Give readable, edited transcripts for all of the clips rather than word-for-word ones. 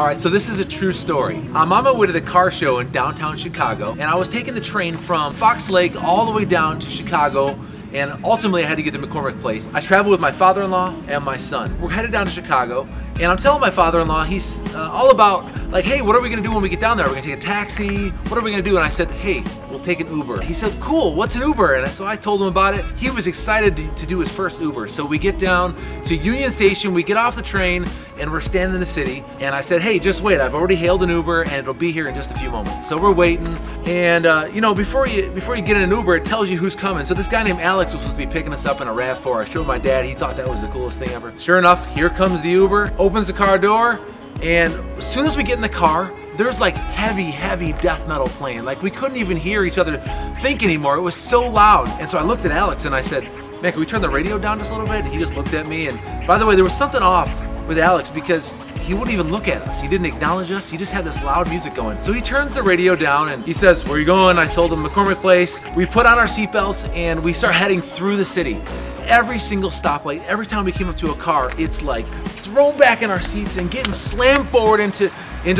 Alright, so this is a true story. I'm on my way to the car show in downtown Chicago, and I was taking the train from Fox Lake all the way down to Chicago, and ultimately I had to get to McCormick Place. I traveled with my father-in-law and my son. We're headed down to Chicago, and I'm telling my father-in-law, he's all about, like, hey, what are we gonna do when we get down there? Are we gonna take a taxi? What are we gonna do? And I said, hey, we'll take an Uber. He said, cool, what's an Uber? And so I told him about it. He was excited to do his first Uber. So we get down to Union Station, we get off the train, and we're standing in the city. And I said, hey, just wait, I've already hailed an Uber, and it'll be here in just a few moments. So we're waiting, and you know, before you get in an Uber, it tells you who's coming. So this guy named Alex was supposed to be picking us up in a RAV4. I showed my dad, he thought that was the coolest thing ever. Sure enough, here comes the Uber, opens the car door, and as soon as we get in the car, there's like heavy death metal playing. Like we couldn't even hear each other think anymore. It was so loud. And so I looked at Alex and I said, man, can we turn the radio down just a little bit? And he just looked at me. And by the way, there was something off with Alex because he wouldn't even look at us. He didn't acknowledge us. He just had this loud music going. So he turns the radio down and he says, where are you going? I told him McCormick Place. We put on our seatbelts and we start heading through the city. Every single stoplight, every time we came up to a car, it's like thrown back in our seats and getting slammed forward into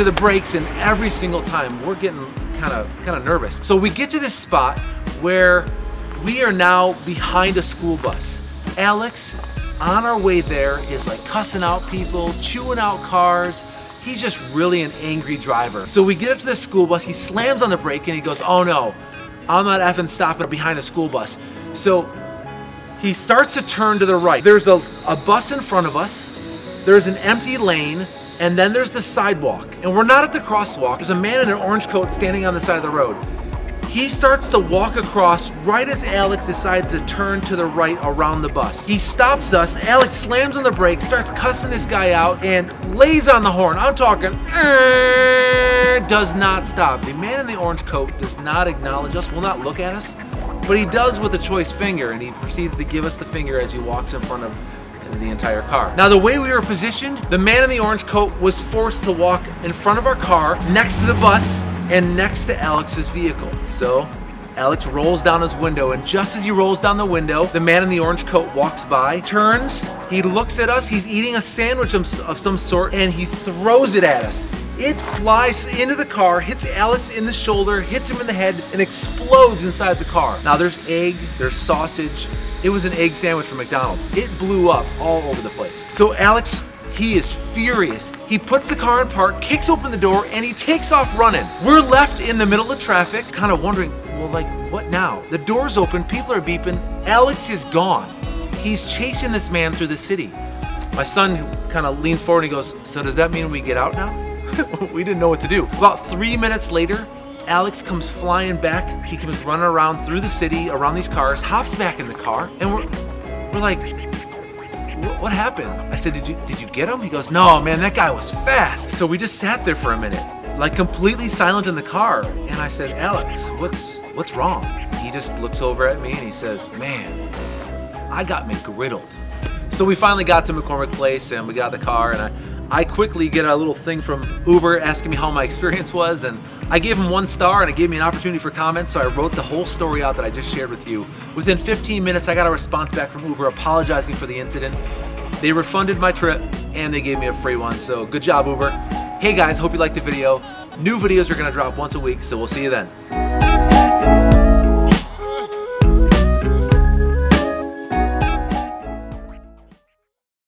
the brakes, and every single time we're getting kind of nervous. So we get to this spot where we are now behind a school bus. Alex, on our way there, is like cussing out people, chewing out cars. He's just really an angry driver. So we get up to this school bus, he slams on the brake and he goes, oh no, I'm not effing stopping behind a school bus. So he starts to turn to the right. There's a bus in front of us, there's an empty lane, and then there's the sidewalk. And we're not at the crosswalk. There's a man in an orange coat standing on the side of the road. He starts to walk across right as Alex decides to turn to the right around the bus. He stops us, Alex slams on the brakes, starts cussing this guy out, and lays on the horn. I'm talking, does not stop. The man in the orange coat does not acknowledge us, will not look at us, but he does with a choice finger, and he proceeds to give us the finger as he walks in front of the entire car. Now the way we were positioned, the man in the orange coat was forced to walk in front of our car, next to the bus, and next to Alex's vehicle. So Alex rolls down his window, and just as he rolls down the window, the man in the orange coat walks by, turns, he looks at us, he's eating a sandwich of some sort, and he throws it at us. It flies into the car, hits Alex in the shoulder, hits him in the head, and explodes inside the car. Now there's egg, there's sausage. It was an egg sandwich from McDonald's. It blew up all over the place. So Alex, he is furious. He puts the car in park, kicks open the door, and he takes off running. We're left in the middle of traffic, kind of wondering, well, like, what now? The door's open, people are beeping, Alex is gone. He's chasing this man through the city. My son kind of leans forward and he goes, so does that mean we get out now? We didn't know what to do. About 3 minutes later, Alex comes flying back. He comes running around through the city, around these cars, hops back in the car, and we're like, what happened? I said, did you get him? He goes, no, man, that guy was fast. So we just sat there for a minute, like completely silent in the car. And I said, Alex, what's wrong? He just looks over at me and he says, man, I got McGriddled. So we finally got to McCormick Place and we got out of the car, and I quickly get a little thing from Uber asking me how my experience was, and I gave him 1 star and it gave me an opportunity for comments, so I wrote the whole story out that I just shared with you. Within 15 minutes, I got a response back from Uber apologizing for the incident. They refunded my trip and they gave me a free one, so good job, Uber. Hey guys, hope you liked the video. New videos are gonna drop once a week, so we'll see you then.